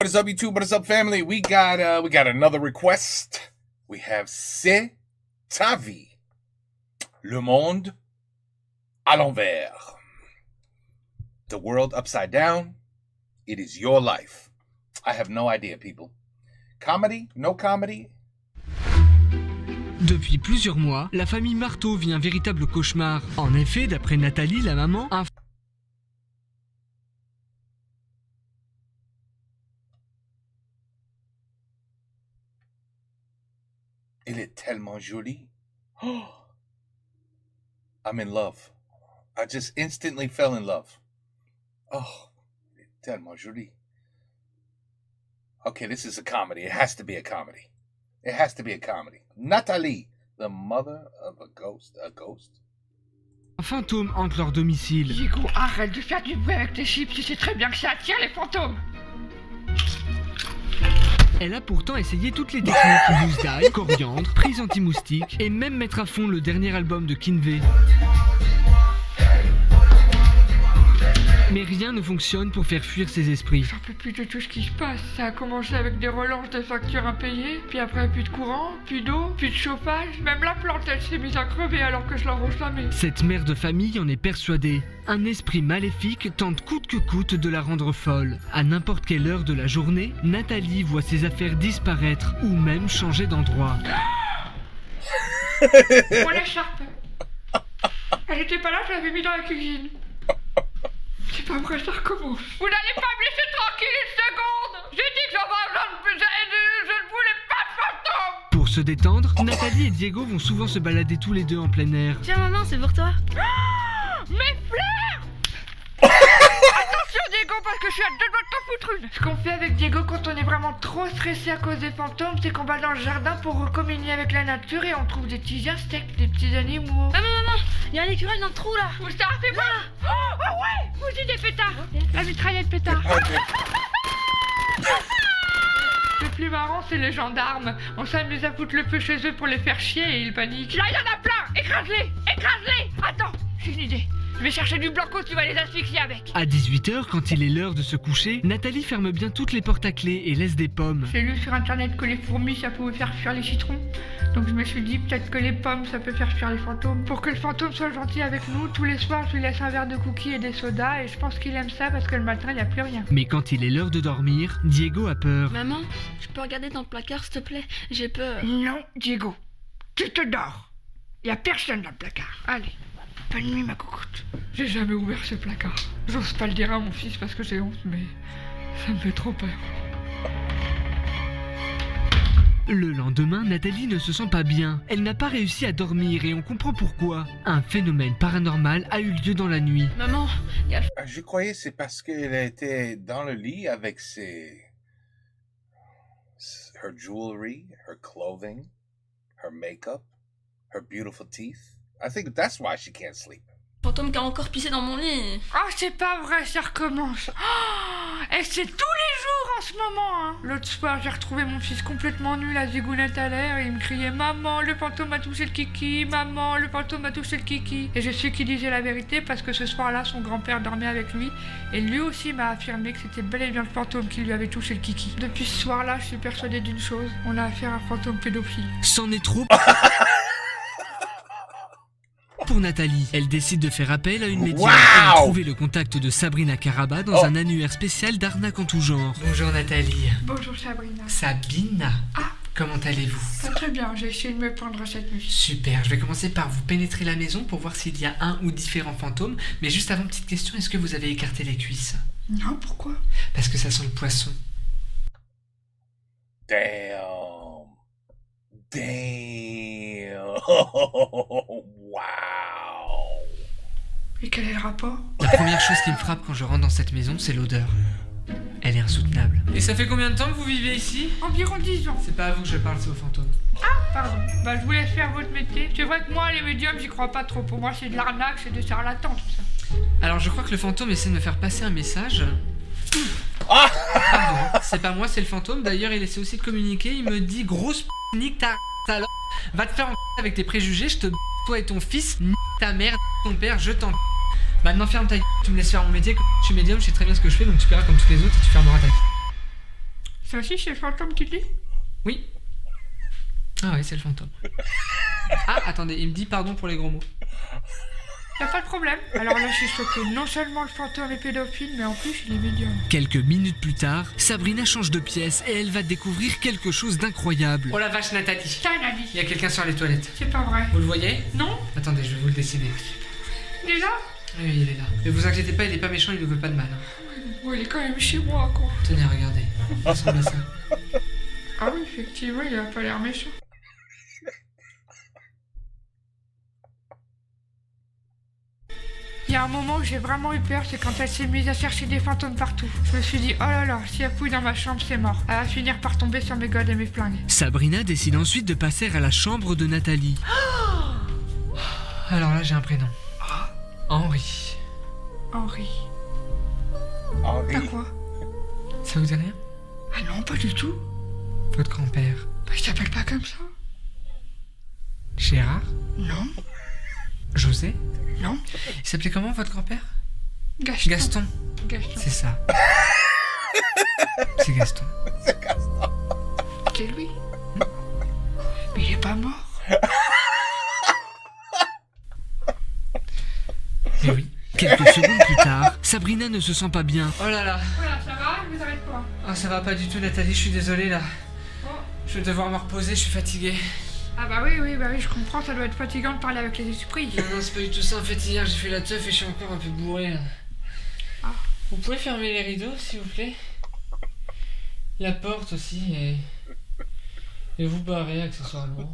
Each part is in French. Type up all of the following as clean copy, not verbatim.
What is up, YouTube? What is up, family? We got another request. We have C'est ta vie. Le monde à l'envers. The world upside down. It is your life. I have no idea, people. Comedy? No comedy? Depuis plusieurs mois, la famille Marteau vit un véritable cauchemar. En effet, d'après Nathalie, la maman, Il est tellement joli. Oh, I'm in love. I just instantly fell in love. Oh, il est tellement joli. Okay, this is a comedy. It has to be a comedy. It has to be a comedy. Nathalie, the mother of a ghost. un fantôme hante leur domicile. Diego, arrête de faire du bruit avec tes chips, tu sais très bien que ça attire les fantômes. Elle a pourtant essayé toutes les techniques, mousse d'ail, coriandre, prise anti-moustique et même mettre à fond le dernier album de Kinvey. Mais rien ne fonctionne pour faire fuir ces esprits. J'en peux plus de tout ce qui se passe. Ça a commencé avec des relances de factures impayées, puis après plus de courant, plus d'eau, plus de chauffage. Même la plante elle s'est mise à crever alors que je l'arrose jamais. Cette mère de famille en est persuadée. Un esprit maléfique tente coûte que coûte de la rendre folle. À n'importe quelle heure de la journée, Nathalie voit ses affaires disparaître ou même changer d'endroit. Mon écharpe. Elle était pas là, je l'avais mis dans la cuisine. C'est pas vrai, ça recommence. Vous n'allez pas me laisser tranquille une seconde. J'ai dit que je ne voulais pas de fantôme. Pour se détendre, Nathalie et Diego vont souvent se balader tous les deux en plein air. Tiens maman, c'est pour toi. Mes fleurs. Attention Diego, parce que je suis à deux doigts de t'en foutre une. Ce qu'on fait avec Diego quand on est vraiment trop stressé à cause des fantômes, c'est qu'on va dans le jardin pour recommunier avec la nature et on trouve des petits insectes, des petits animaux. Maman, il y a un écureuil dans le trou là. Vous ça fait quoi? Oh ouais. Vous aussi des pétards. La mitraillette pétard. Le plus marrant, c'est les gendarmes. On s'amuse à foutre le feu chez eux pour les faire chier et ils paniquent. Là, il y en a plein. Écrase-les. Attends, j'ai une idée. Je vais chercher du blanco, tu vas les asphyxier avec. À 18h, quand il est l'heure de se coucher, Nathalie ferme bien toutes les portes à clé et laisse des pommes. J'ai lu sur internet que les fourmis, ça pouvait faire fuir les citrons. Donc je me suis dit peut-être que les pommes, ça peut faire fuir les fantômes. Pour que le fantôme soit gentil avec nous, tous les soirs, je lui laisse un verre de cookies et des sodas. Et je pense qu'il aime ça parce que le matin, il n'y a plus rien. Mais quand il est l'heure de dormir, Diego a peur. Maman, je peux regarder dans le placard s'il te plaît? J'ai peur. Non, Diego, tu te dors. Il n'y a personne dans le placard. Allez. Bonne nuit ma coucoute. J'ai jamais ouvert ce placard. J'ose pas le dire à mon fils parce que j'ai honte, mais ça me fait trop peur. Le lendemain, Nathalie ne se sent pas bien. Elle n'a pas réussi à dormir et on comprend pourquoi. Un phénomène paranormal a eu lieu dans la nuit. Maman, il y a... Je croyais que c'est parce qu'elle était dans le lit avec her jewelry, her clothing, her makeup, her beautiful teeth. I think that's why she can't sleep. fantôme qui a encore pissé dans mon lit. Ah, c'est pas vrai, ça recommence. Oh, et c'est tous les jours en ce moment, hein. L'autre soir, j'ai retrouvé mon fils complètement nul à zigounette à l'air et il me criait « Maman, le fantôme a touché le kiki, maman, le fantôme a touché le kiki ». Et je sais qu'il disait la vérité parce que ce soir-là, son grand-père dormait avec lui et lui aussi m'a affirmé que c'était bel et bien le fantôme qui lui avait touché le kiki. Depuis ce soir-là, je suis persuadée d'une chose, on a affaire à un fantôme pédophile. C'en est trop pour Nathalie. Elle décide de faire appel à une médium. Wow. Elle a trouvé le contact de Sabrina Caraba dans un annuaire spécial d'arnaque en tout genre. Bonjour Nathalie. Bonjour Sabrina. Sabine. Ah. Comment allez-vous? Pas très bien, j'ai essayé de me prendre cette nuit. Super, je vais commencer par vous pénétrer la maison pour voir s'il y a un ou différents fantômes. Mais juste avant, petite question, est-ce que vous avez écarté les cuisses? Non, pourquoi? Parce que ça sent le poisson. Damn. Wow. Et quel est le rapport? La première chose qui me frappe quand je rentre dans cette maison, c'est l'odeur. Elle est insoutenable. Et ça fait combien de temps que vous vivez ici? Environ 10 ans. C'est pas à vous que je parle, c'est aux fantômes. Ah, pardon. Bah, je vous laisse faire votre métier. C'est vrai que moi, les médiums, j'y crois pas trop. Pour moi, c'est de l'arnaque, c'est des charlatans, tout ça. Alors, je crois que le fantôme essaie de me faire passer un message. Pardon, c'est pas moi, c'est le fantôme. D'ailleurs, il essaie aussi de communiquer. Il me dit grosse nique ta alors va te faire en avec tes préjugés. Je te toi et ton fils, nique ta mère, ton père, je t'en. Maintenant, ferme ta gueule. Tu me laisses faire mon métier. Comme je suis médium, je sais très bien ce que je fais. Donc, tu paieras comme tous les autres et tu fermeras ta gueule. Ça aussi, c'est le fantôme qui dit? Oui. Ah ouais, c'est le fantôme. Ah, attendez, il me dit pardon pour les gros mots. Y'a pas de problème. Alors là, je suis choquée. Non seulement le fantôme est pédophile, mais en plus, il est médium. Quelques minutes plus tard, Sabrina change de pièce et elle va découvrir quelque chose d'incroyable. Oh la vache, Nathalie. T'as un avis? Il y a quelqu'un sur les toilettes. C'est pas vrai. Vous le voyez? Non? Attendez, je vais vous le dessiner. Il est là? Oui, il est là. Mais vous inquiétez pas, il est pas méchant, il ne veut pas de mal. Oui, il est quand même chez moi, quoi. Tenez, regardez. Il ressemble à ça. Ah oui, effectivement, il a pas l'air méchant. Il y a un moment où j'ai vraiment eu peur, c'est quand elle s'est mise à chercher des fantômes partout. Je me suis dit, oh là là, si elle fouille dans ma chambre, c'est mort. Elle va finir par tomber sur mes godes et mes flingues. Sabrina décide ensuite de passer à la chambre de Nathalie. Alors là, j'ai un prénom. Henri. Henri. Henri. T'as quoi? Ça vous dit rien? Ah non, pas du tout. Votre grand-père. Bah, il s'appelle pas comme ça. Gérard? Non, José? non. Il s'appelait comment, votre grand-père? Gaston. Gaston. Gaston. C'est ça. C'est Gaston. C'est lui. Mais il est pas mort. Eh oui. Quelques secondes plus tard, Sabrina ne se sent pas bien. Oh là là. Voilà, ça va, vous arrêtez pas. Ah, ça va pas du tout, Nathalie, je suis désolé là. Oh. Je vais devoir me reposer, je suis fatigué. Ah bah oui, je comprends, ça doit être fatigant de parler avec les esprits. Non, c'est pas du tout ça. En fait, hier, j'ai fait la teuf et je suis encore un peu bourré là. Ah. Vous pouvez fermer les rideaux, s'il vous plaît? La porte aussi et vous barrer accessoirement.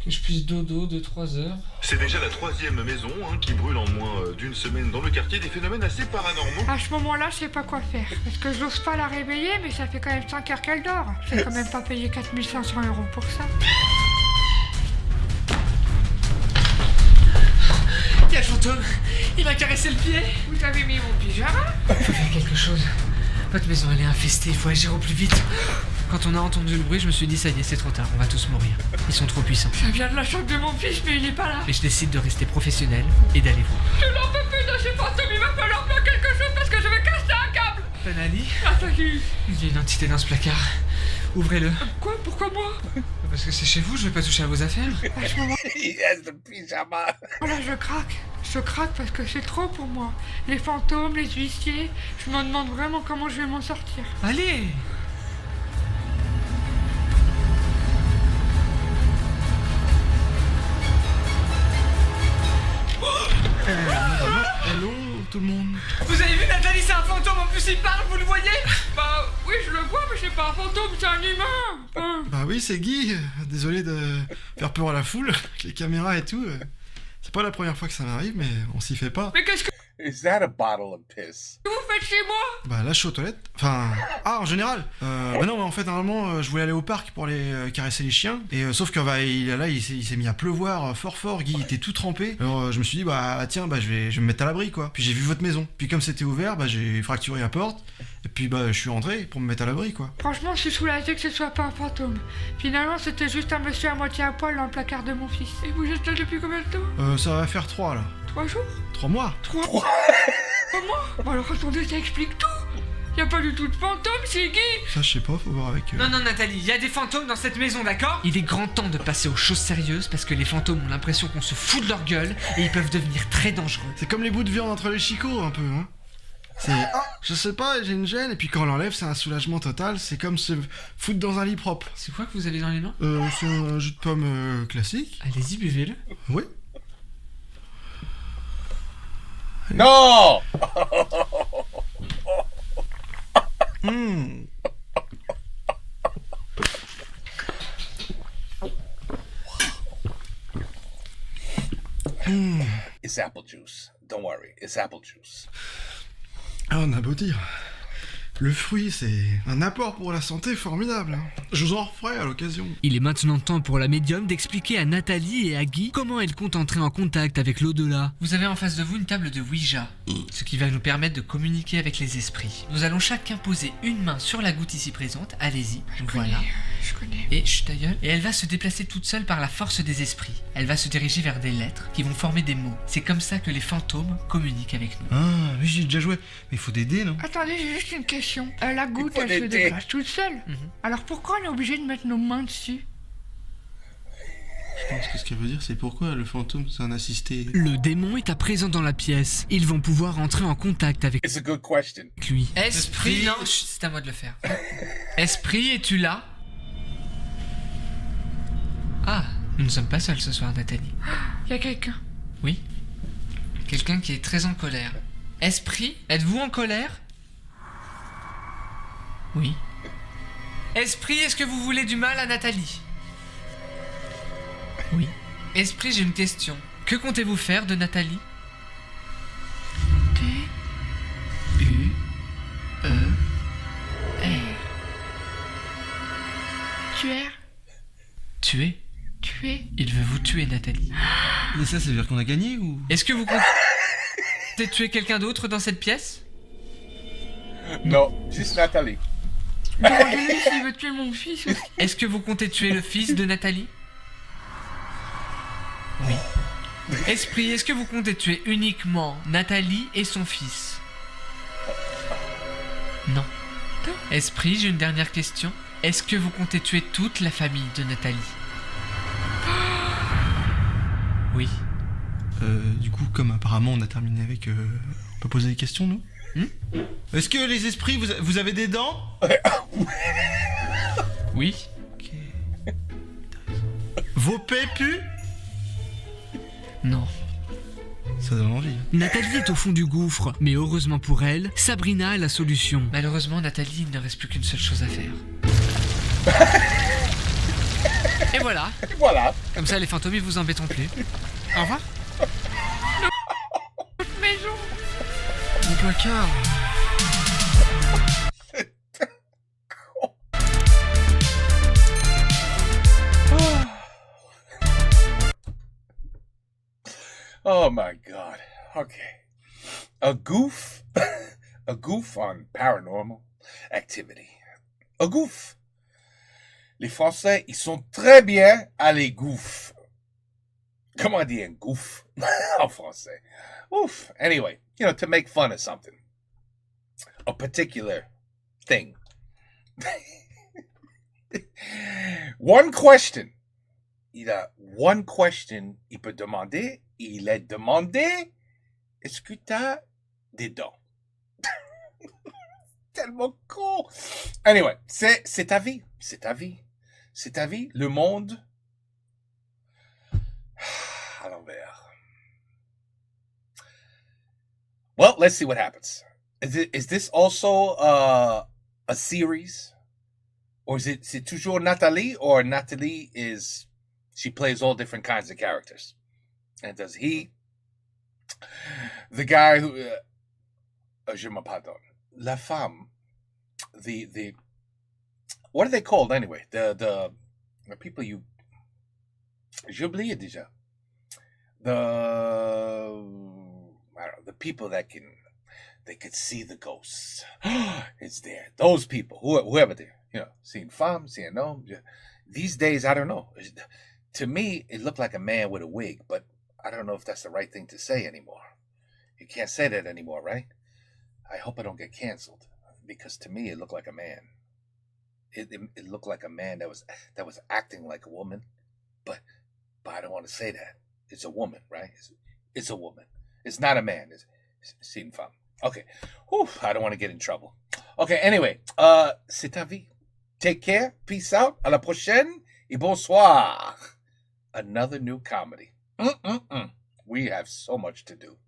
Que je puisse dodo 2-3 heures. C'est déjà la 3e maison qui brûle en moins d'une semaine dans le quartier, des phénomènes assez paranormaux. À ce moment-là, je sais pas quoi faire. Parce que j'ose pas la réveiller, mais ça fait quand même 5 heures qu'elle dort. J'ai quand même pas payé 4500 € pour ça. Il y a le fantôme. Il m'a caressé le pied. Vous avez mis mon pyjama? Faut faire quelque chose. Votre maison, elle est infestée. Il faut agir au plus vite. Quand on a entendu le bruit, je me suis dit, ça y est, c'est trop tard. On va tous mourir. Ils sont trop puissants. Ça vient de la chambre de mon fils, mais il est pas là. Mais je décide de rester professionnel et d'aller voir. Je n'en peux plus de ces fantômes, il va falloir faire quelque chose parce que je vais casser un câble. Nathalie, Nathalie. il y a une entité dans ce placard. Ouvrez-le. Quoi? Pourquoi moi? Parce que c'est chez vous, je vais pas toucher à vos affaires. À ce moment He has the pyjama. là, je craque. Je craque parce que c'est trop pour moi. Les fantômes, les huissiers, je me demande vraiment comment je vais m'en sortir. Allez. Hello tout le monde. Vous avez vu, Nathalie, c'est un fantôme. En plus, il parle, vous le voyez? Bah oui, je le vois, mais c'est pas un fantôme, c'est un humain. Enfin, Bah oui, c'est Guy. Désolé de faire peur à la foule, avec les caméras et tout. C'est pas la première fois que ça m'arrive, mais on s'y fait pas. mais qu'est-ce que Is that a bottle of piss? vous faites chez moi? Bah là, je suis aux toilettes. Enfin... Ah, en général Bah non, mais en fait, normalement, je voulais aller au parc pour aller caresser les chiens. Et sauf que bah, il s'est mis à pleuvoir fort. Guy était tout trempé. Alors je me suis dit, bah tiens, bah je vais me mettre à l'abri, quoi. Puis j'ai vu votre maison. Puis comme c'était ouvert, bah j'ai fracturé la porte. Et puis bah je suis rentré pour me mettre à l'abri, quoi. Franchement, je suis soulagée que ce soit pas un fantôme. Finalement, c'était juste un monsieur à moitié à poil dans le placard de mon fils. Et vous êtes là depuis combien de temps? Ça va faire 3, là. 3 jours? 3 mois. 3 mois? Bon alors attendez, ça explique tout. Y a pas du tout de fantôme, c'est Guy. Ça, je sais pas, faut voir avec... Non, Nathalie, il y a des fantômes dans cette maison, d'accord? Il est grand temps de passer aux choses sérieuses parce que les fantômes ont l'impression qu'on se fout de leur gueule et ils peuvent devenir très dangereux. C'est comme les bouts de viande entre les chicots, un peu, hein. C'est ah, je sais pas, j'ai une gêne, et puis quand on l'enlève, c'est un soulagement total. C'est comme se foutre dans un lit propre. C'est quoi que vous avez dans les mains? C'est un jus de pomme classique. Allez-y, buvez-le. Oui. No! Mmh. It's apple juice. Don't worry, it's apple juice. Ah, on a beau dire. Le fruit, c'est un apport pour la santé formidable. Je vous en referai à l'occasion. Il est maintenant temps pour la médium d'expliquer à Nathalie et à Guy comment elle compte entrer en contact avec l'au-delà. Vous avez en face de vous une table de Ouija, ce qui va nous permettre de communiquer avec les esprits. Nous allons chacun poser une main sur la goutte ici présente. Allez-y, voilà. je connais. Et chut ta gueule. Et elle va se déplacer toute seule par la force des esprits. Elle va se diriger vers des lettres qui vont former des mots. C'est comme ça que les fantômes communiquent avec nous. Ah, oui, j'ai déjà joué. Mais il faut des dés, non? Attendez, j'ai juste une question. La goutte, faut elle se des déplace toute seule. Mhm. Alors pourquoi on est obligé de mettre nos mains dessus? Je pense que ce qu'elle veut dire, c'est pourquoi le fantôme, c'est un assisté. Le démon est à présent dans la pièce. Ils vont pouvoir entrer en contact avec It's a good question. lui. Esprit, non, chut, c'est à moi de le faire. Esprit, es-tu là? Ah, nous ne sommes pas seuls ce soir, Nathalie. Il y a quelqu'un. Oui. Quelqu'un qui est très en colère. Esprit, êtes-vous en colère? Oui. Esprit, est-ce que vous voulez du mal à Nathalie? Oui. Esprit, j'ai une question. Que comptez-vous faire de Nathalie? U E R. Tuer. Tuer? Il veut vous tuer, Nathalie. Mais ça veut dire qu'on a gagné ou? Est-ce que vous comptez tuer quelqu'un d'autre dans cette pièce? No, juste Nathalie. Demandez-lui s'il veut tuer mon fils aussi. Est-ce que vous comptez tuer le fils de Nathalie? Oui. Esprit, est-ce que vous comptez tuer uniquement Nathalie et son fils? Non. Esprit, j'ai une dernière question. Est-ce que vous comptez tuer toute la famille de Nathalie? Oui. Du coup, comme apparemment on a terminé avec... on peut poser des questions, nous? Est-ce que les esprits, vous avez des dents? Oui. Ok. Vos pets puent? Non. Ça donne envie. Nathalie est au fond du gouffre, mais heureusement pour elle, Sabrina a la solution. Malheureusement, Nathalie, il ne reste plus qu'une seule chose à faire. Et voilà. Voilà. Comme ça, les fantômes, ils vous embêteront plus. Au revoir. Notre maison. Mon placard. Oh my God. Okay. A goof. A goof on paranormal activity. A goof. Les Français, ils sont très bien à les goofs. Comment dire un goof en français? Oof. Anyway, to make fun of something. A particular thing. One question. Il a one question, il peut demander, il est demandé, est-ce que tu as des dents? Tellement con. Anyway, c'est ta vie, c'est ta vie, c'est ta vie, le monde à l'envers. Well, let's see what happens. Is this also a series? Or is c'est toujours Nathalie, or Nathalie is... She plays all different kinds of characters. And does he, the guy who, je me pardonne, la femme, the, what are they called anyway? The people you, j'ai oublié déjà. I don't know, the people that they could see the ghosts. It's there. Those people, whoever they're, seeing femme, seeing homme. These days, I don't know. To me, it looked like a man with a wig, but I don't know if that's the right thing to say anymore. You can't say that anymore, right? I hope I don't get canceled, because to me, it looked like a man. It looked like a man that was acting like a woman, but I don't want to say that. It's a woman, right? It's a woman. It's not a man. C'est une femme. Okay. Whew, I don't want to get in trouble. Okay, anyway, c'est ta vie. Take care. Peace out. À la prochaine. Et bonsoir. Another new comedy. We have so much to do.